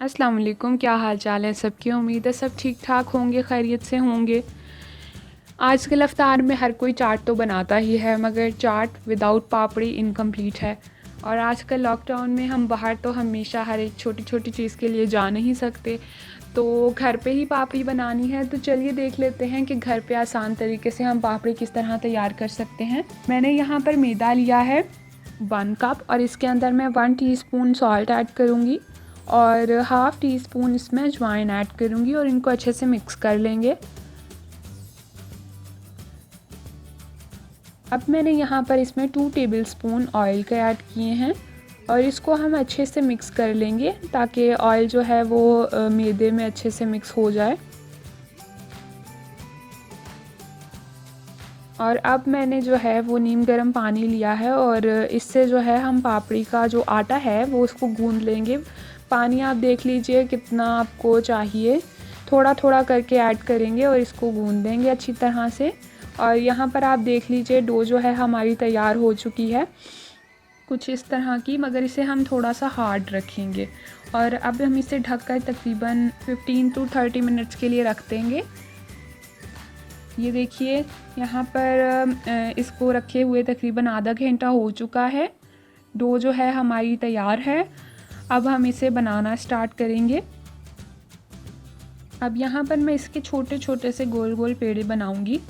अस्सलाम वालेकुम, क्या हाल चाल है सबकी। उम्मीद है सब ठीक ठाक होंगे, खैरियत से होंगे। आजकल अफ्तार में हर कोई चाट तो बनाता ही है, मगर चाट विदाउट पापड़ी इनकम्प्लीट है। और आजकल लॉकडाउन में हम बाहर तो हमेशा हर एक छोटी छोटी चीज़ के लिए जा नहीं सकते, तो घर पे ही पापड़ी बनानी है। तो चलिए देख लेते हैं कि घर पे आसान तरीके से हम पापड़ी किस तरह तैयार कर सकते हैं। मैंने यहाँ पर मैदा लिया है 1 कप, और इसके अंदर मैं 1 टीस्पून सॉल्ट ऐड करूँगी और हाफ़ टी स्पून इसमें अजवाइन ऐड करूँगी और इनको अच्छे से मिक्स कर लेंगे। अब मैंने यहाँ पर इसमें 2 टेबलस्पून ऑयल के ऐड किए हैं और इसको हम अच्छे से मिक्स कर लेंगे ताकि ऑयल जो है वो मैदे में अच्छे से मिक्स हो जाए। और अब मैंने जो है वो नीम गर्म पानी लिया है और इससे जो है हम पापड़ी का जो आटा है वो उसको गूंद लेंगे। पानी आप देख लीजिए कितना आपको चाहिए, थोड़ा थोड़ा करके ऐड करेंगे और इसको गूंद देंगे अच्छी तरह से। और यहाँ पर आप देख लीजिए डो जो है हमारी तैयार हो चुकी है कुछ इस तरह की, मगर इसे हम थोड़ा सा हार्ड रखेंगे। और अब हम इसे ढककर तकरीबन 15 to 30 मिनट्स के लिए रख देंगे। ये देखिए यहाँ पर इसको रखे हुए तकरीबन आधा घंटा हो चुका है। डो जो है हमारी तैयार है। अब हम इसे बनाना स्टार्ट करेंगे। अब यहाँ पर मैं इसके छोटे छोटे से गोल गोल पेड़े बनाऊंगी,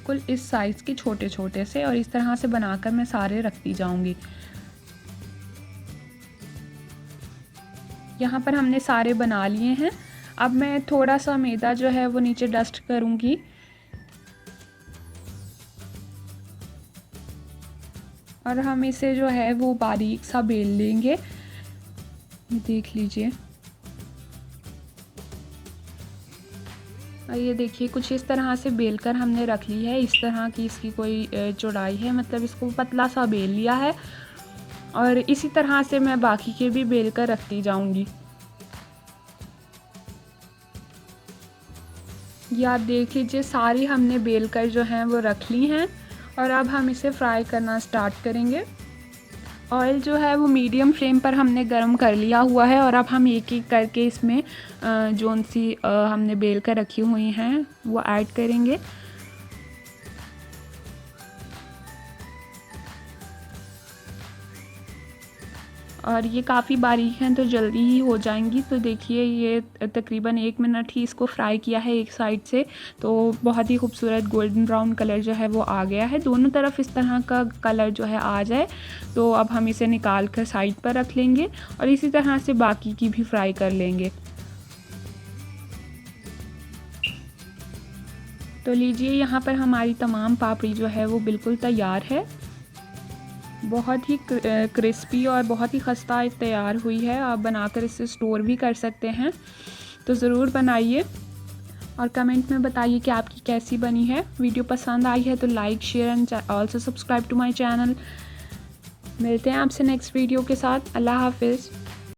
बिल्कुल इस साइज़ के छोटे छोटे से, और इस तरह से बनाकर मैं सारे रखती जाऊंगी। यहाँ पर हमने सारे बना लिए हैं। अब मैं थोड़ा सा मैदा जो है वो नीचे डस्ट करूँगी और हम इसे जो है वो बारीक सा बेल लेंगे। ये देख लीजिए, और ये देखिए कुछ इस तरह से बेल कर हमने रख ली है। इस तरह की इसकी कोई चौड़ाई है, मतलब इसको पतला सा बेल लिया है। और इसी तरह से मैं बाकी के भी बेल कर रखती जाऊंगी। ये आप देख लीजिए सारी हमने बेल कर जो हैं वो रख ली हैं। और अब हम इसे फ्राई करना स्टार्ट करेंगे। ऑयल जो है वो मीडियम फ्लेम पर हमने गरम कर लिया हुआ है और अब हम एक एक करके इसमें जोन सी हमने बेल कर रखी हुई हैं वो ऐड करेंगे। और ये काफ़ी बारीक हैं तो जल्दी ही हो जाएंगी। तो देखिए ये तकरीबन 1 मिनट ही इसको फ्राई किया है एक साइड से, तो बहुत ही खूबसूरत गोल्डन ब्राउन कलर जो है वो आ गया है। दोनों तरफ इस तरह का कलर जो है आ जाए तो अब हम इसे निकाल कर साइड पर रख लेंगे और इसी तरह से बाकी की भी फ्राई कर लेंगे। तो लीजिए यहाँ पर हमारी तमाम पापड़ी जो है वो बिल्कुल तैयार है। बहुत ही क्रिस्पी और बहुत ही खस्ता तैयार हुई है। आप बनाकर इसे स्टोर भी कर सकते हैं, तो ज़रूर बनाइए और कमेंट में बताइए कि आपकी कैसी बनी है। वीडियो पसंद आई है तो like, share and also subscribe to my channel. मिलते हैं आपसे नेक्स्ट वीडियो के साथ। अल्लाह हाफिज़।